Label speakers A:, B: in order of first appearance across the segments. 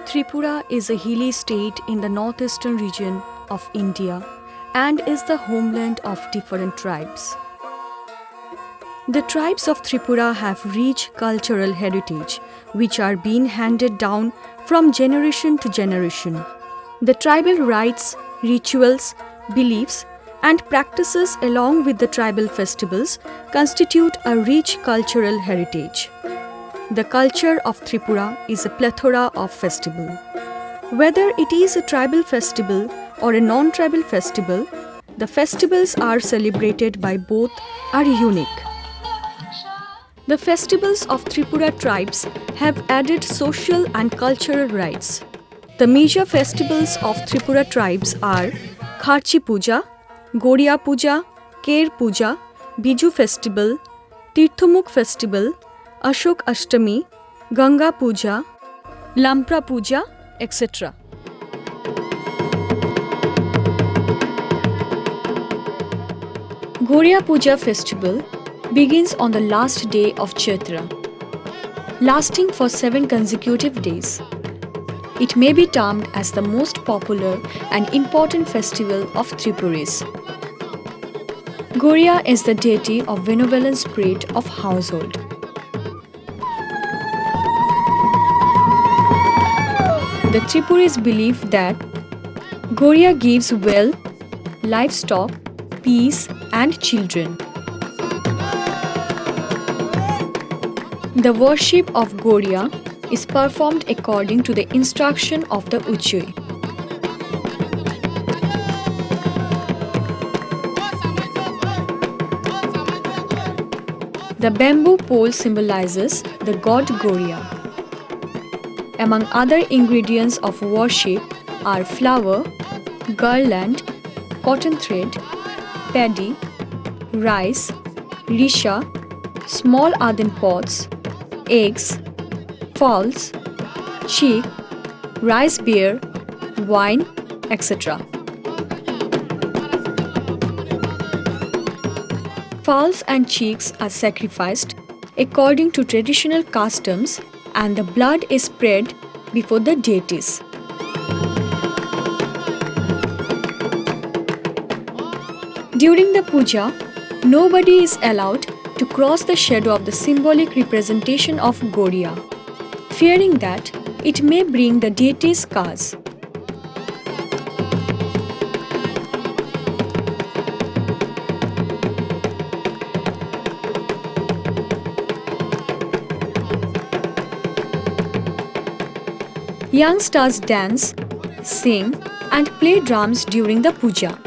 A: Tripura is a hilly state in the northeastern region of India and is the homeland of different tribes. The tribes of Tripura have rich cultural heritage which are being handed down from generation to generation. The tribal rites, rituals, beliefs and practices along with the tribal festivals constitute a rich cultural heritage. The culture of Tripura is a plethora of festivals. Whether it is a tribal festival or a non-tribal festival, the festivals are celebrated by both are unique. The festivals of Tripura tribes have added social and cultural rites. The major festivals of Tripura tribes are Kharchi Puja, Goria Puja, Ker Puja, Biju Festival, Tirthomukh Festival, Ashok Ashtami, Ganga Puja, Lampra Puja, etc. Goria Puja festival begins on the last day of Chaitra, lasting for 7 consecutive days. It may be termed as the most popular and important festival of Tripuris. Goria is the deity of benevolent spirit of household. The Tripuris believe that Goria gives wealth, livestock, peace and children. The worship of Goria is performed according to the instruction of the Uchui. The bamboo pole symbolizes the god Goria. Among other ingredients of worship are flour, garland, cotton thread, paddy, rice, risha, small earthen pots, eggs, fowls, chick, rice beer, wine, etc. Fowls and chicks are sacrificed according to traditional customs and the blood is spread before the deities. During the puja, nobody is allowed to cross the shadow of the symbolic representation of Goria, fearing that it may bring the deity's curse. Youngsters dance, sing, and play drums during the puja.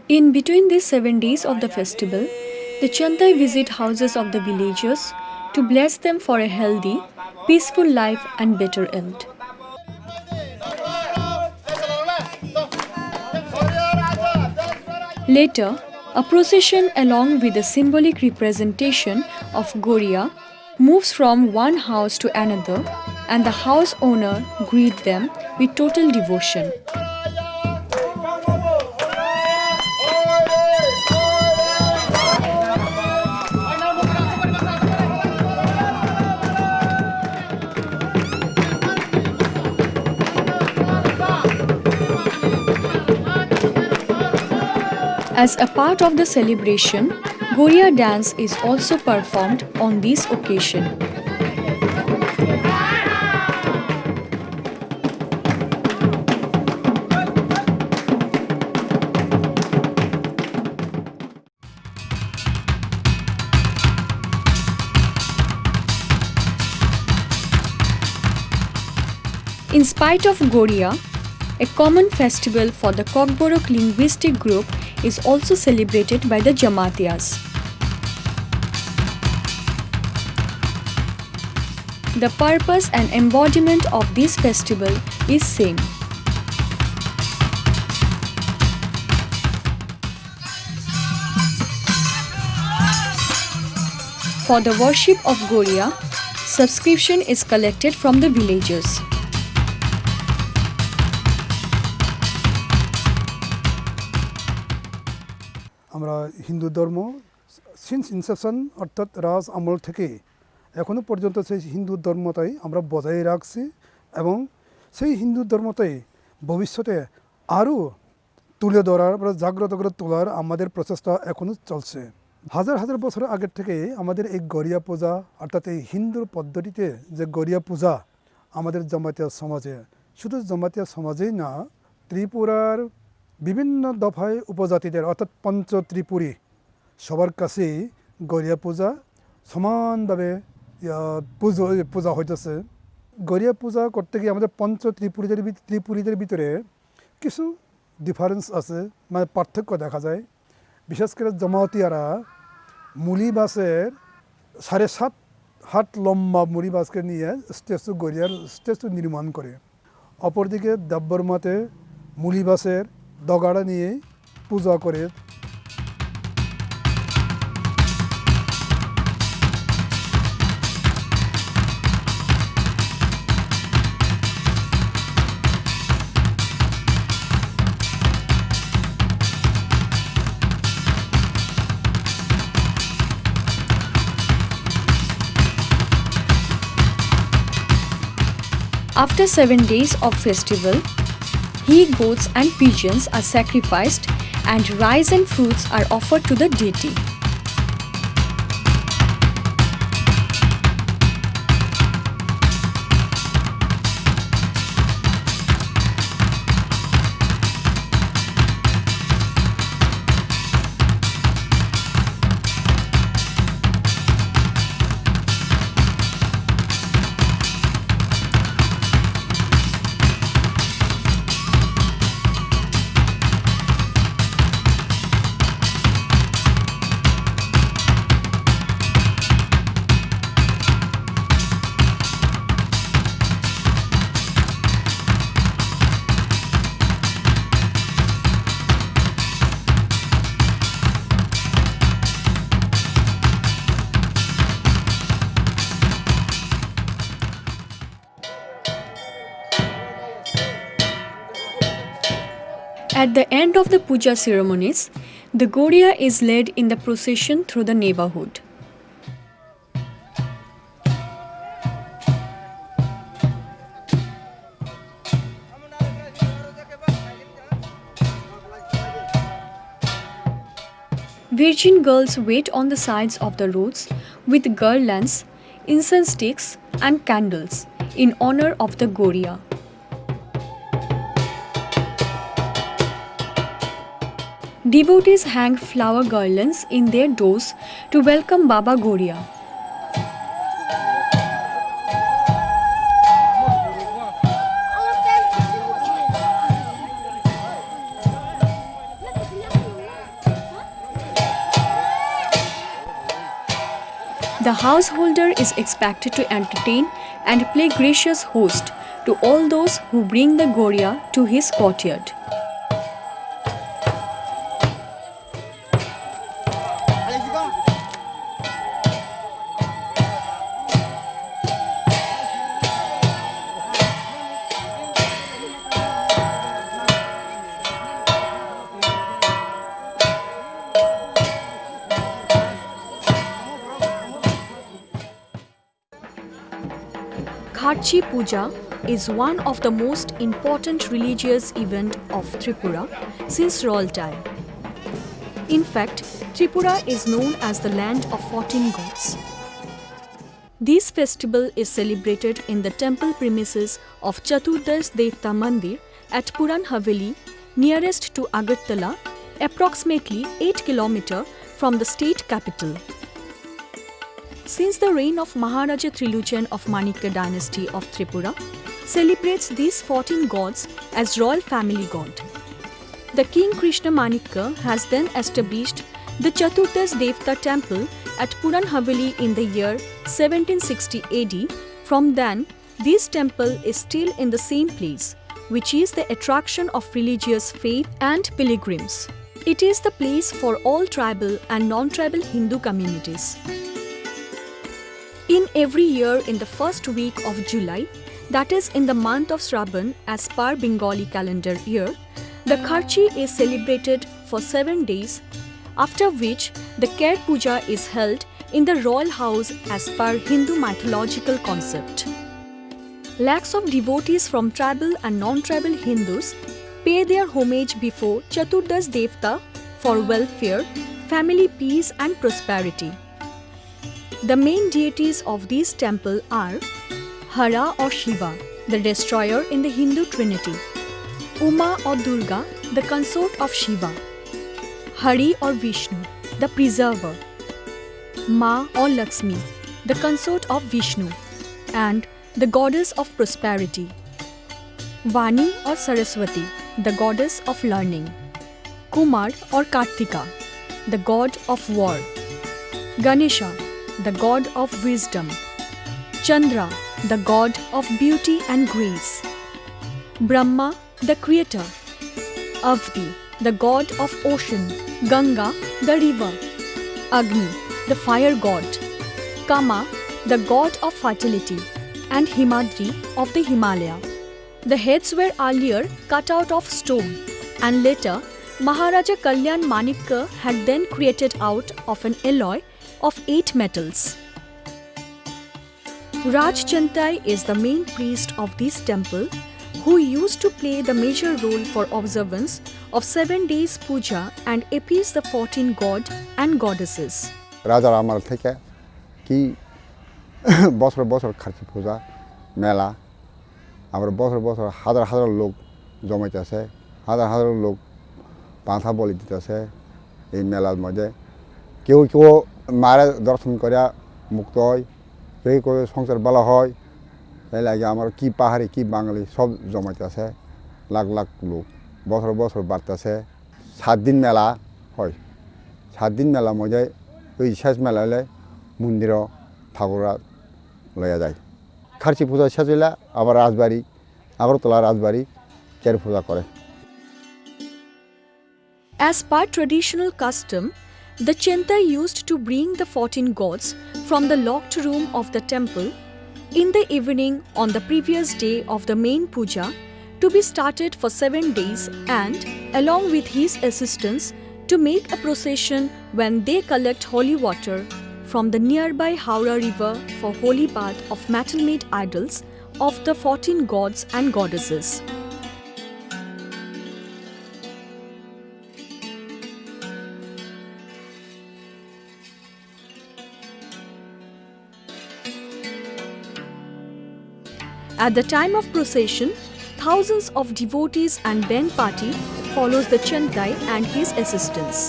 A: In between these 7 days of the festival, the Chantai visit houses of the villagers to bless them for a healthy, peaceful life and better health. Later, a procession along with a symbolic representation of Goria moves from one house to another and the house owner greets them with total devotion. As a part of the celebration, Goria dance is also performed on this occasion. In spite of Goria, a common festival for the Kokborok linguistic group is also celebrated by the Jamatiyas. The purpose and embodiment of this festival is same. For the worship of Goria, subscription is collected from the villagers.
B: আমরা হিন্দু ধর্ম since Inception অর্থাৎ রাজ আমল থেকে এখনো পর্যন্ত সেই হিন্দু ধর্মটাই আমরা বজায় রাখছি এবং সেই হিন্দু ধর্মটাই ভবিষ্যতে আরও তুলে ধরার বা জাগ্রত করে তোলার আমাদের প্রচেষ্টা এখনো চলছে। হাজার হাজার বছর আগের থেকে আমাদের এই গড়িয়া পূজা অর্থাৎ এই হিন্দুর পদ্ধতিতে যে গড়িয়া পূজা আমাদের জমাতিয়া সমাজে, শুধু জমাতিয়া সমাজেই না, ত্রিপুরার বিভিন্ন দফায় উপজাতিদের অর্থাৎ পঞ্চ ত্রিপুরী সবার কাছেই গড়িয়া পূজা সমানভাবে পূজা হইতেছে। গড়িয়া পূজা করতে গিয়ে আমাদের পঞ্চ ত্রিপুরীদের ভিতরে কিছু ডিফারেন্স আছে, মানে পার্থক্য দেখা যায়। বিশেষ করে জমাতিয়ারা মুলি বাসের 7.5 হাত লম্বা মুলি বাসকে নিয়ে গড়িয়ার স্ট্যাচু নির্মাণ করে। অপরদিকে দেববর্মাতে মুলি বাসের দগাড়া নিয়ে পূজা করে।
A: After 7 days of festival, he-goats and pigeons are sacrificed and rice and fruits are offered to the deity. At the end of the puja ceremonies, the Goria is led in the procession through the neighborhood. Virgin girls wait on the sides of the roads with garlands, incense sticks and candles in honor of the Goria. Devotees hang flower garlands in their doors to welcome Baba Goria. The householder is expected to entertain and play gracious host to all those who bring the Goria to his courtyard. Kharchi Puja is one of the most important religious events of Tripura since royal time. In fact, Tripura is known as the land of 14 gods. This festival is celebrated in the temple premises of Chaturdash Devta Mandir at Puran Haveli, nearest to Agartala, approximately 8 km from the state capital. Since the reign of Maharaja Trilochana of Manikya dynasty of Tripura, celebrates these 14 gods as royal family god. The King Krishna Manikya has then established the Chaturdas Devta temple at Puran Haveli in the year 1760 AD. From then, this temple is still in the same place, which is the attraction of religious faith and pilgrims. It is the place for all tribal and non-tribal Hindu communities. In every year in the first week of July, that is in the month of Shravan as per Bengali calendar year, the Kharchi is celebrated for 7 days, after which the Kher Puja is held in the royal house as per Hindu mythological concept. Lakhs of devotees from tribal and non-tribal Hindus pay their homage before Chaturdas Devta for welfare, family peace and prosperity. The main deities of this temple are Hara or Shiva, the destroyer in the Hindu trinity; Uma or Durga, the consort of Shiva; Hari or Vishnu, the preserver; Ma or Lakshmi, the consort of Vishnu and the goddess of prosperity; Vani or Saraswati, the goddess of learning; Kumar or Kartika, the god of war; Ganesha, the god of wisdom; Chandra, the god of beauty and grace; Brahma, the creator; Avdi, the god of ocean; Ganga, the river; Agni, the fire god; Kama, the god of fertility; and Himadri of the Himalaya. The heads were earlier cut out of stone, and later Maharaja Kalyan Manikya had then created out of an alloy of 8 metals. Raj Chantai is the main priest of this temple, who used to play the major role for observance of 7 days puja and appease the 14 god and goddesses.
C: রাজার আমল থেকে কি বছর বছর খার্চি পূজা মেলা আমরা বছর বছর হাজার হাজার লোক জমাইতেছে, হাজার হাজার লোক পাঁঠা বলি দিতেছে এই মেলার মধ্যে। কেউ কেউ মারে দর্শন করে মুক্ত হয়, কেউ কেউ সংসার ভালো হয়। তাই লাগে আমার কি পাহাড়ি কি বাঙালি সব জমাইতেছে, লাখ লাখ লোক বছর বছর বাড়তেছে। 7 দিন মেলা হয়, 7 দিন মেলার মধ্যে ওই শেষ মেলা হলে মন্দিরও ঠাকুরা লইয়া যায়। খার্চি পূজা শেষ হইলে আবার রাজবাড়ি আগরতলা রাজবাড়ি কের পূজা করে।
A: As per traditional custom, the Chantai used to bring the 14 gods from the locked room of the temple in the evening on the previous day of the main puja to be started for 7 days and, along with his assistants, to make a procession when they collect holy water from the nearby Howrah river for holy bath of metal-made idols of the 14 gods and goddesses. At the time of procession, thousands of devotees and band party follows the Chantai and his assistants.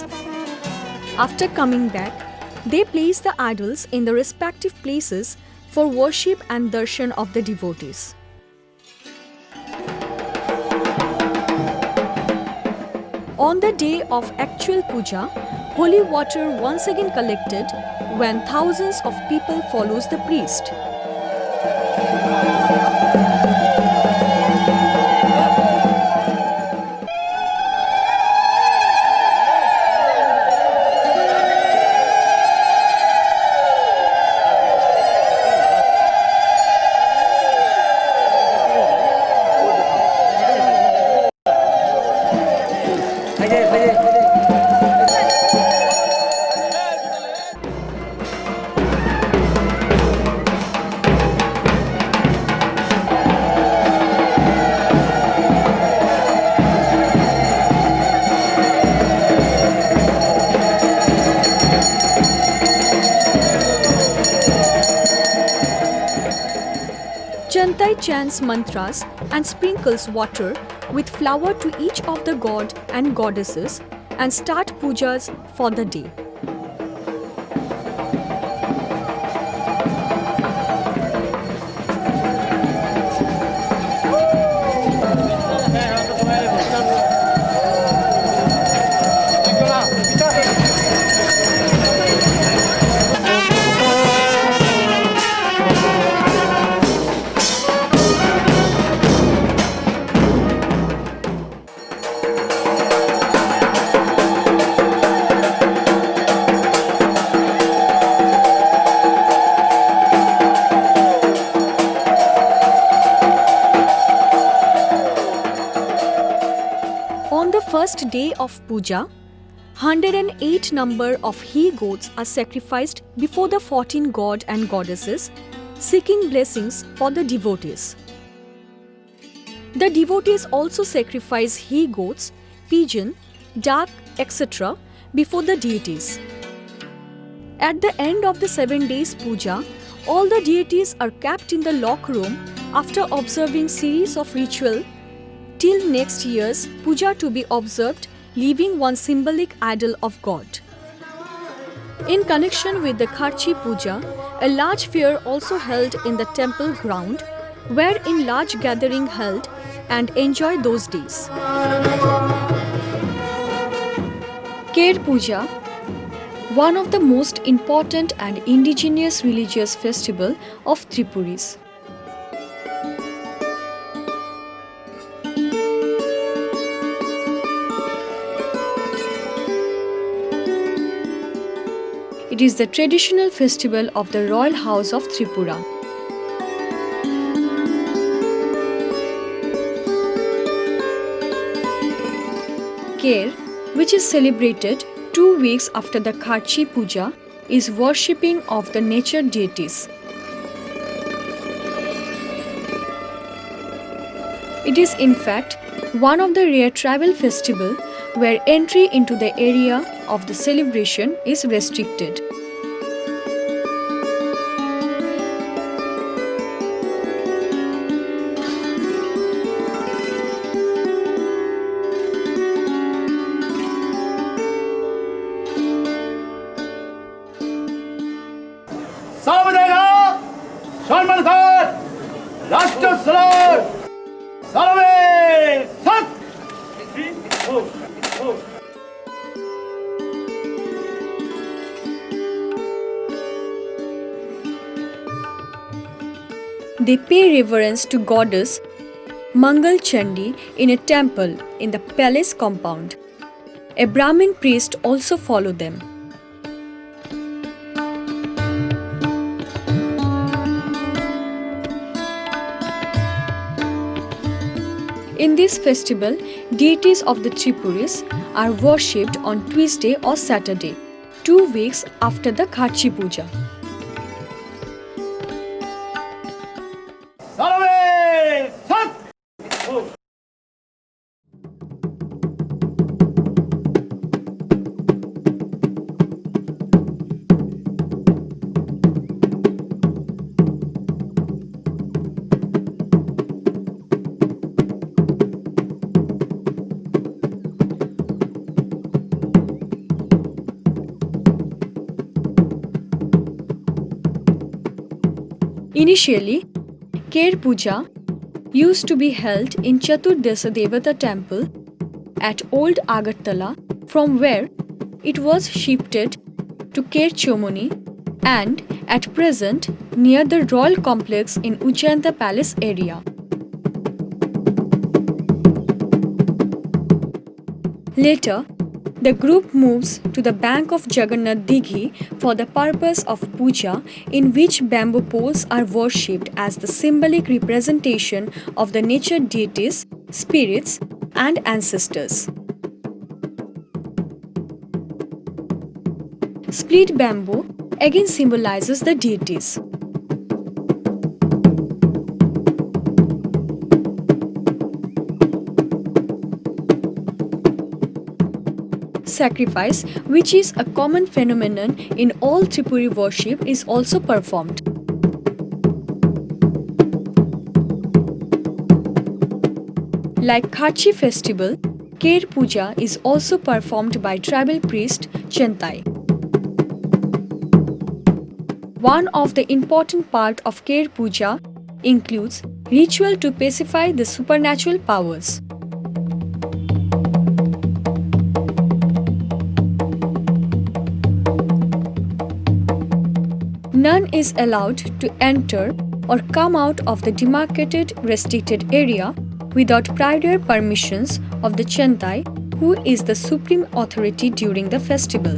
A: After coming back, they place the idols in the respective places for worship and darshan of the devotees. On the day of actual puja, holy water once again collected when thousands of people follows the priest. Chantai chants mantras and sprinkles water with flour to each of the god and goddesses and start pujas for the day. first day of puja, 108 number of he-goats are sacrificed before the 14 god and goddesses, seeking blessings for the devotees. The devotees also sacrifice he-goats, pigeon, duck, etc. before the deities. At the end of the 7 days puja, all the deities are kept in the lock room after observing series of ritual till next year's puja to be observed, leaving one symbolic idol of God. In connection with the Kharchi Puja, a large fair also held in the temple ground, wherein large gathering held and enjoyed those days. Kher Puja, one of the most important and indigenous religious festival of Tripuris. It is the traditional festival of the royal house of Tripura. Kher, which is celebrated 2 weeks after the Kharchi Puja, is worshipping of the nature deities. It is in fact one of the rare tribal festivals where entry into the area of the celebration is restricted.
D: Salve Salman Khan, Rashtra Salar, Salve Sat.
A: They pay reverence to goddess Mangal Chandi in a temple in the palace compound. A Brahmin priest also followed them. In this festival, deities of the Tripuris are worshipped on Tuesday or Saturday, 2 weeks after the Kharchi Puja.
D: Salve Sat.
A: Initially, Kher Puja used to be held in Chaturdasa Devata temple at Old Agartala, from where it was shifted to Kher Chomoni and at present near the royal complex in Ujjanta Palace area. Later, the group moves to the bank of Jagannath Dighi for the purpose of puja, in which bamboo poles are worshipped as the symbolic representation of the nature deities, spirits, and ancestors. Split bamboo again symbolizes the deities. Sacrifice, which is a common phenomenon in all Tripuri worship, is also performed. Like Kharchi festival, Kher Puja is also performed by tribal priest Chantai. One of the important part of Kher Puja includes ritual to pacify the supernatural powers. None is allowed to enter or come out of the demarcated restricted area without prior permissions of the Chantai, who is the supreme authority during the festival.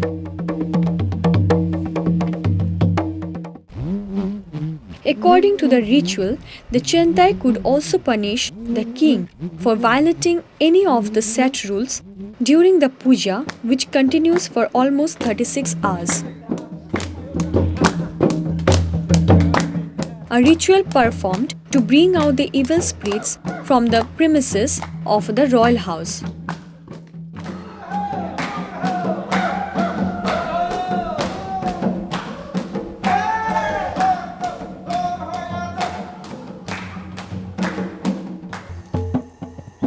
A: According to the ritual, the Chentai could also punish the king for violating any of the set rules during the puja, which continues for almost 36 hours. A ritual performed to bring out the evil spirits from the premises of the royal house.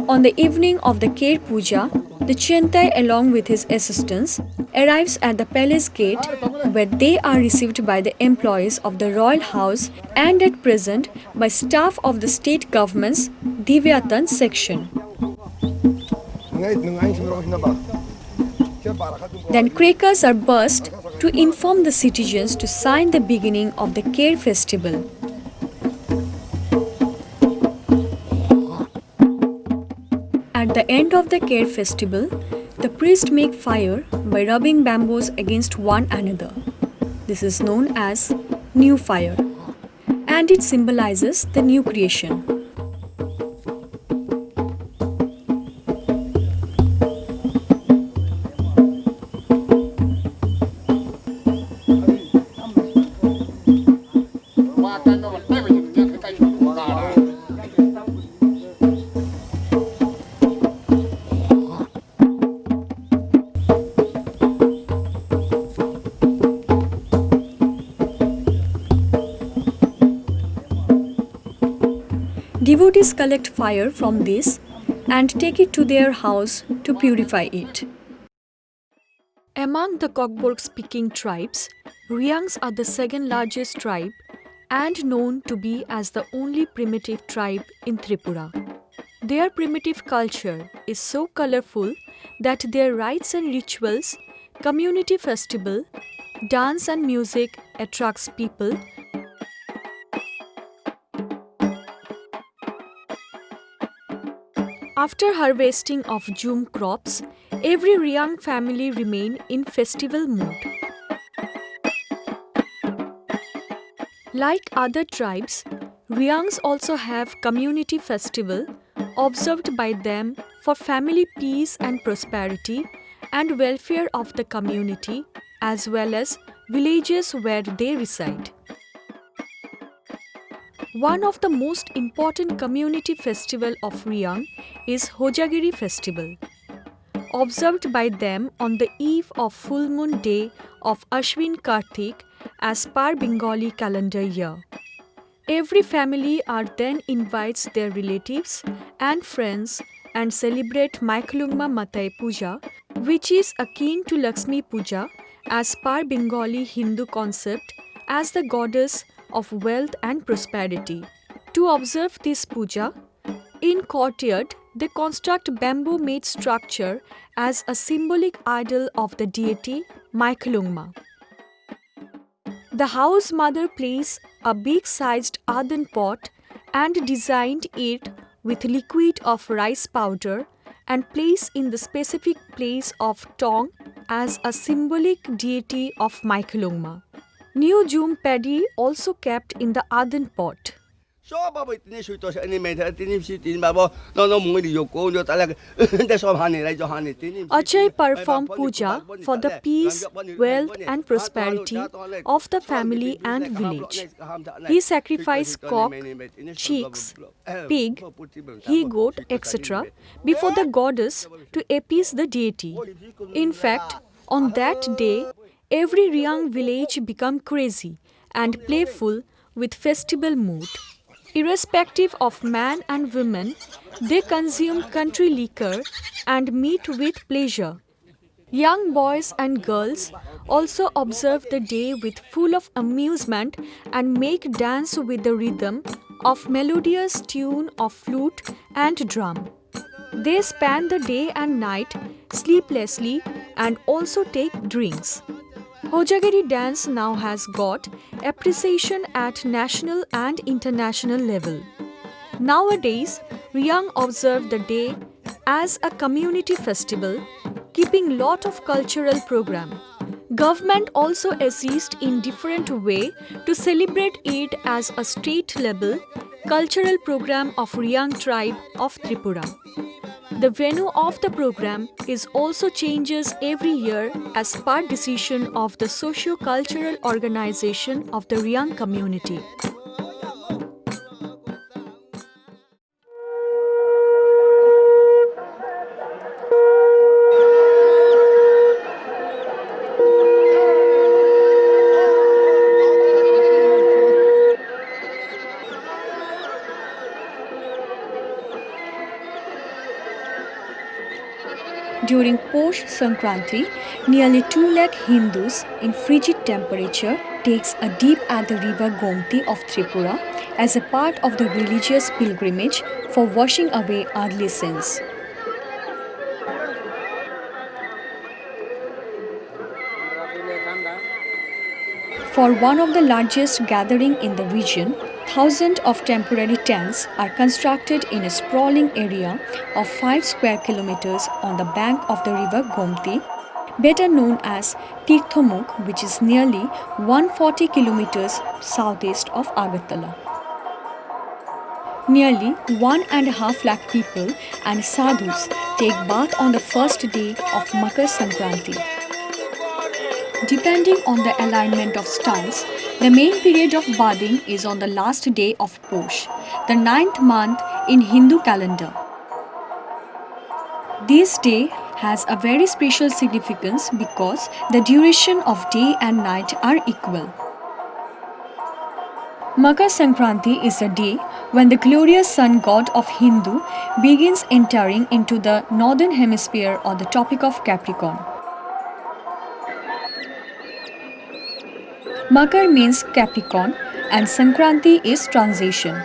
A: On the evening of the Kher Puja, the Chentai along with his assistants arrives at the palace gate where they are received by the employees of the royal house and at present by staff of the state government's Divyatan section. Then crackers are burst to inform the citizens to sign the beginning of the Kher festival. At the end of the Kher festival, the priests make fire by rubbing bamboos against one another. This is known as new fire, and it symbolizes the new creation. Devotees collect fire from this and take it to their house to purify it. Among the Kokborok-speaking tribes, Riyangs are the second largest tribe and known to be as the only primitive tribe in Tripura. Their primitive culture is so colorful that their rites and rituals, community festival, dance and music attracts people. After harvesting of Jum crops, every Riyang family remain in festival mood. Like other tribes, Riyangs also have community festival observed by them for family peace and prosperity and welfare of the community as well as villages where they reside. One of the most important community festival of Riyang is Hojagiri festival, observed by them on the eve of full moon day of Ashwin Kartik as per Bengali calendar year. Every family are then invites their relatives and friends and celebrate Maiklungma Matai Puja, which is akin to Lakshmi Puja as per Bengali Hindu concept as the goddess of wealth and prosperity. To observe this puja, in courtyard they construct bamboo-made structure as a symbolic idol of the deity Maiklungma. The house mother placed a big-sized earthen pot and designed it with liquid of rice powder and placed in the specific place of Tong as a symbolic deity of Maiklungma. New Jum paddy also kept in the earthen pot. Achai performed puja for the peace, wealth and prosperity of the family and village. He sacrificed cock, chicks, pig, he-goat, etc. before the goddess to appease the deity. In fact, on that day, every Riyang village become crazy and playful with festival mood. Irrespective of man and women, they consume country liquor and meet with pleasure. Young boys and girls also observe the day with full of amusement and make dance with the rhythm of melodious tune of flute and drum. They spend the day and night sleeplessly and also take drinks. Hojagiri dance now has got appreciation at national and international level. Nowadays, Riyang observe the day as a community festival, keeping lot of cultural program. government also assist in different way to celebrate it as a state level cultural program of Riang tribe of Tripura. The venue of the program is also changes every year as per decision of the socio-cultural organization of the Riang community. During Posh Sankranti, nearly 2 lakh Hindus in frigid temperature takes a dip at the river Gomti of Tripura as a part of the religious pilgrimage for washing away earthly sins. For one of the largest gathering in the region, thousands of temporary tents are constructed in a sprawling area of 5 square kilometers on the bank of the river Gomti, better known as Tirthomukh, which is nearly 140 kilometers southeast of Agartala. Nearly 1.5 lakh people and sadhus take bath on the first day of Makar Sankranti. Depending on the alignment of stars, the main period of bathing is on the last day of Posh, the 9th month in Hindu calendar. This day has a very special significance because the duration of day and night are equal. Makar Sankranti is a day when the glorious sun god of Hindu begins entering into the northern hemisphere or the Tropic of Capricorn. Makar means Capricorn and Sankranti is transition.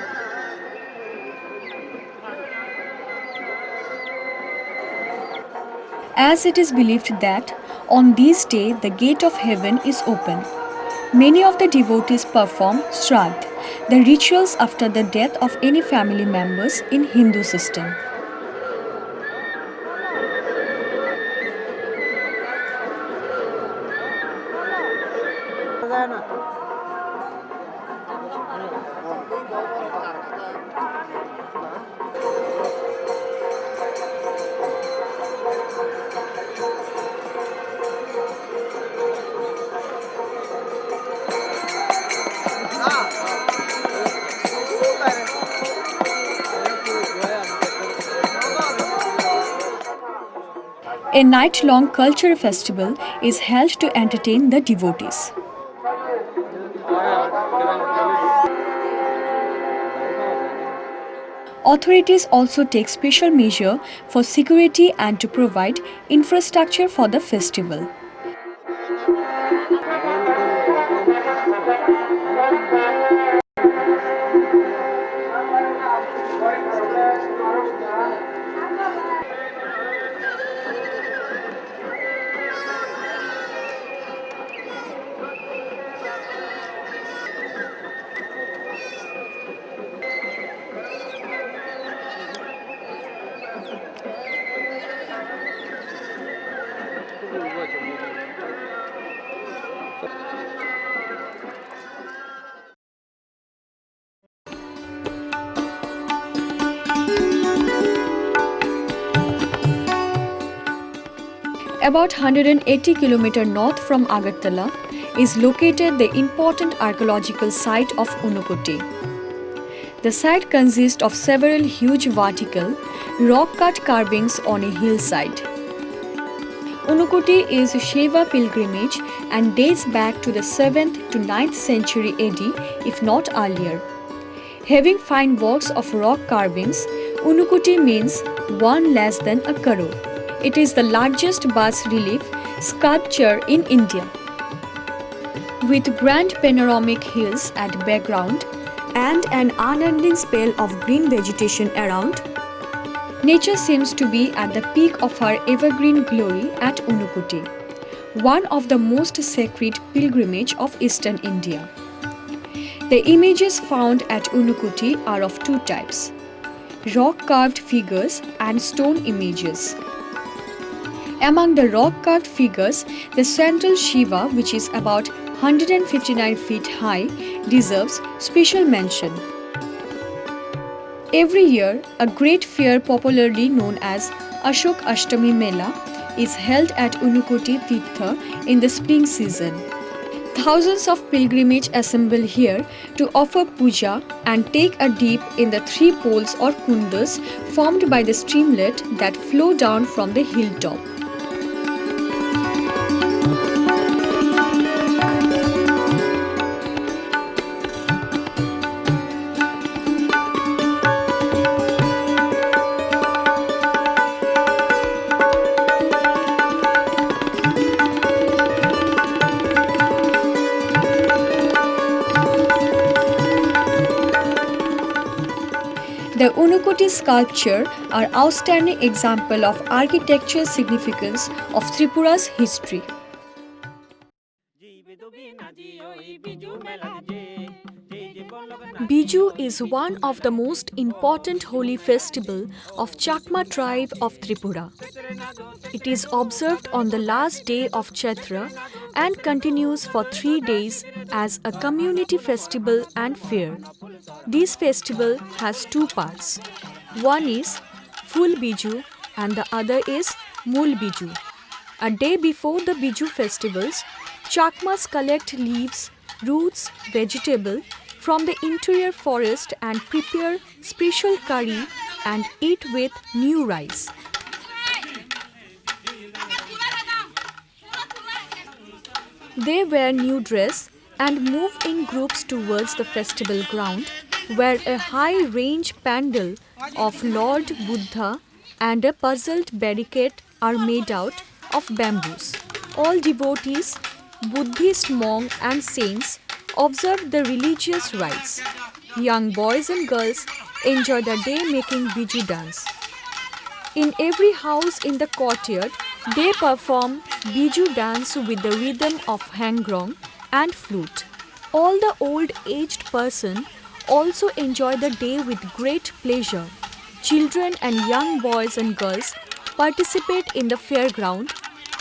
A: As it is believed that on this day the gate of heaven is open, many of the devotees perform Shraddh, the rituals after the death of any family members in Hindu system. A night-long cultural festival is held to entertain the devotees. Authorities also take special measure for security and to provide infrastructure for the festival. About 180 km north from Agartala is located the important archaeological site of Unukoti. The site consists of several huge vertical, rock-cut carvings on a hillside. Unukoti is a Shaiva pilgrimage and dates back to the 7th to 9th century AD, if not earlier. Having fine works of rock carvings, Unukoti means one less than a crore. It is the largest bas-relief sculpture in India. With grand panoramic hills at background and an unending spell of green vegetation around, nature seems to be at the peak of her evergreen glory at Unukoti, one of the most sacred pilgrimage of eastern India. The images found at Unukoti are of two types: rock-carved figures and stone images. Among the rock-cut figures, the central Shiva, which is about 159 feet high, deserves special mention. Every year, a great fair popularly known as Ashok Ashtami Mela is held at Unukoti Tirtha in the spring season. Thousands of pilgrims assemble here to offer puja and take a dip in the three pools or kundas formed by the streamlet that flow down from the hilltop. The Unukoti sculpture are outstanding example of architectural significance of Tripura's history. Biju is one of the most important holy festival of Chakma tribe of Tripura. It is observed on the last day of Chaitra and continues for 3 days as a community festival and fair. This festival has two parts. One is Full Biju and the other is Mool Biju. A day before the Biju festivals, Chakmas collect leaves, roots, vegetable from the interior forest and prepare special curry and eat with new rice. They wear new dress and move in groups towards the festival ground, where a high-range pandal of Lord Buddha and a puzzled barricade are made out of bamboos. All devotees, Buddhist monks and saints observe the religious rites. Young boys and girls enjoy the day making Biju dance. In every house in the courtyard, they perform Biju dance with the rhythm of hangrong and flute. All the old-aged person also enjoy the day with great pleasure. Children and young boys and girls participate in the fairground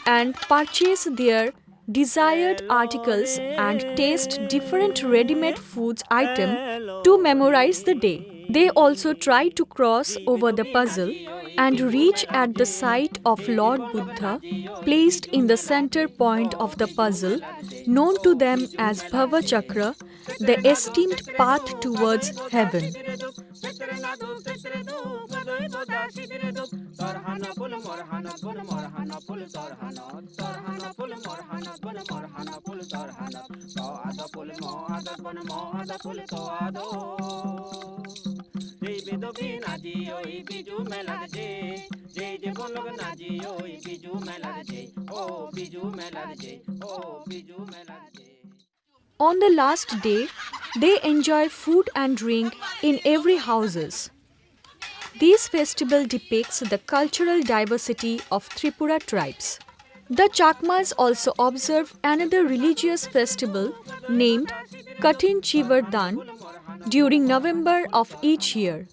A: and purchase their desired articles and taste different ready-made foods items to memorize the day. They also try to cross over the puzzle and reach at the site of Lord Buddha placed in the center point of the puzzle, known to them as Bhava Chakra, the esteemed path towards heaven. On the last day, they enjoy food and drink in every houses. This festival depicts the cultural diversity of Tripura tribes. The Chakmas also observe another religious festival named Kathin Chivardhan during November of each year.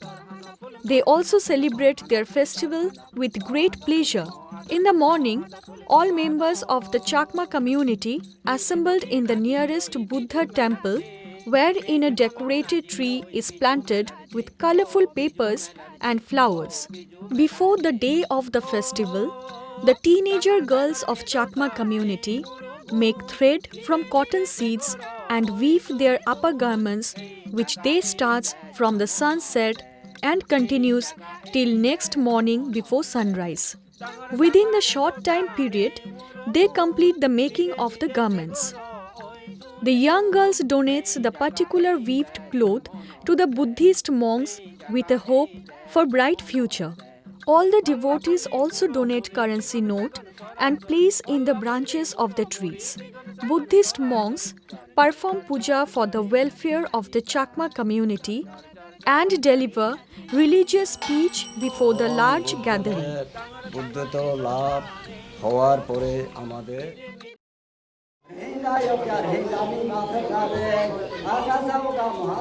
A: They also celebrate their festival with great pleasure. In the morning, all members of the Chakma community assembled in the nearest Buddha temple, wherein a decorated tree is planted with colorful papers and flowers. Before the day of the festival, the teenager girls of Chakma community make thread from cotton seeds and weave their upper garments, which they starts from the sunset and continues till next morning before sunrise. Within the short time period, they complete the making of the garments. The young girls donates the particular weaved cloth to the Buddhist monks with a hope for bright future. All the devotees also donate currency note and place in the branches of the trees. Buddhist monks perform puja for the welfare of the Chakma community and deliver religious speech before the large gathering.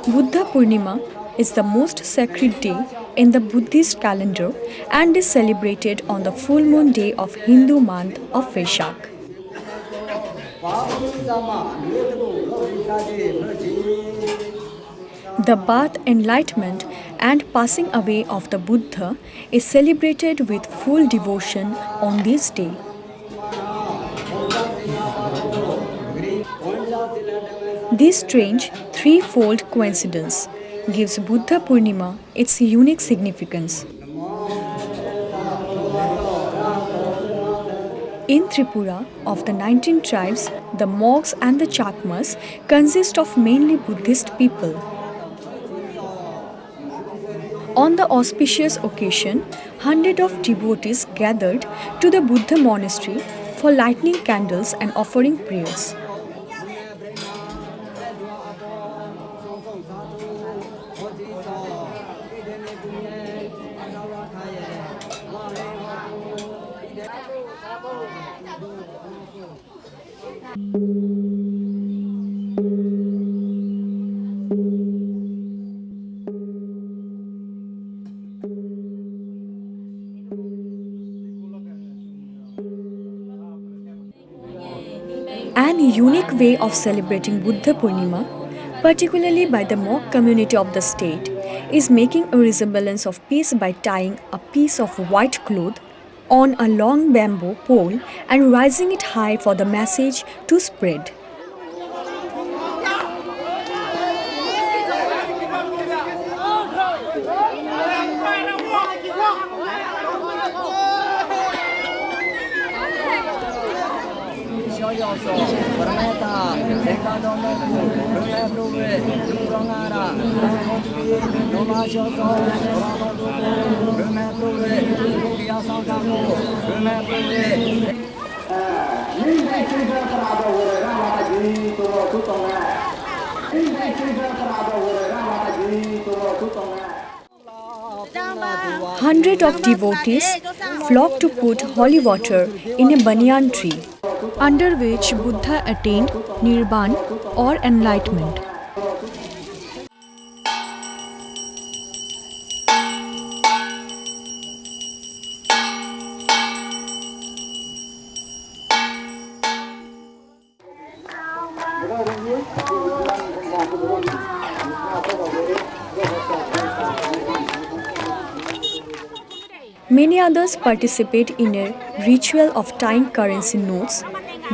A: Buddha Purnima is the most sacred day in the Buddhist calendar and is celebrated on the full moon day of Hindu month of Vaishak. The birth, enlightenment, and passing away of the Buddha is celebrated with full devotion on this day. This strange threefold coincidence gives Buddha Purnima its unique significance. In Tripura, of the 19 tribes, the Mogs and the Chakmas consist of mainly Buddhist people. On the auspicious occasion, hundreds of devotees gathered to the Buddha monastery for lighting candles and offering prayers. An unique way of celebrating Buddha Purnima, particularly by the Mog community of the state, is making a resemblance of peace by tying a piece of white cloth on a long bamboo pole and raising it high for the message to spread. Hundreds of devotees flock to put holy water in a banyan tree, under which Buddha attained Nirvana or enlightenment. Many others participate in a ritual of tying currency notes,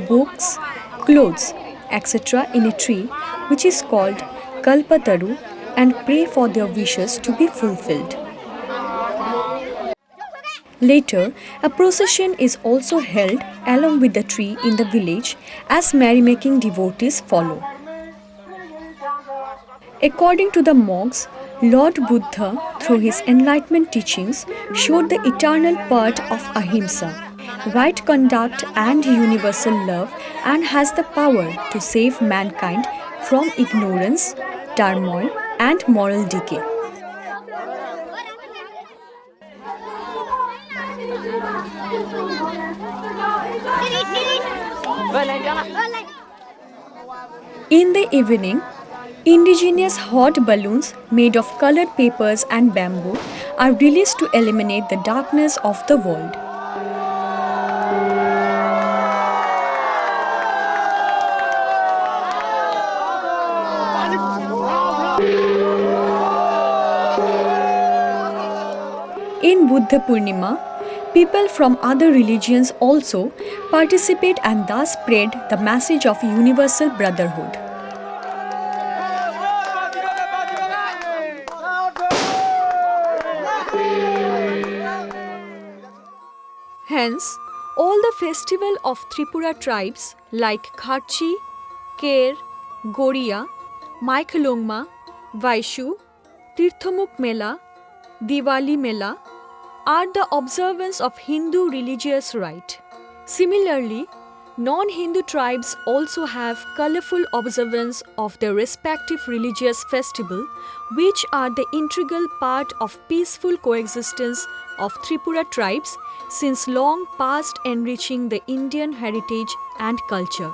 A: books, clothes, etc. in a tree which is called Kalpataru and pray for their wishes to be fulfilled. Later, a procession is also held along with the tree in the village as merrymaking devotees follow. According to the Mogs, Lord Buddha, through his enlightenment teachings, showed the eternal path of ahimsa, right conduct and universal love, and has the power to save mankind from ignorance, turmoil, and moral decay. In the evening, indigenous hot balloons made of colored papers and bamboo are released to eliminate the darkness of the world. In Buddha Purnima, people from other religions also participate and thus spread the message of universal brotherhood. Hence, all the festival of Tripura tribes like Kharchi, Ker, Goriya, Maikhalongma, Vaishu, Tirthamuk Mela, Diwali Mela are the observance of Hindu religious rite. Similarly, non-Hindu tribes also have colorful observance of their respective religious festival, which are the integral part of peaceful coexistence of Tripura tribes since long past, enriching the Indian heritage and culture.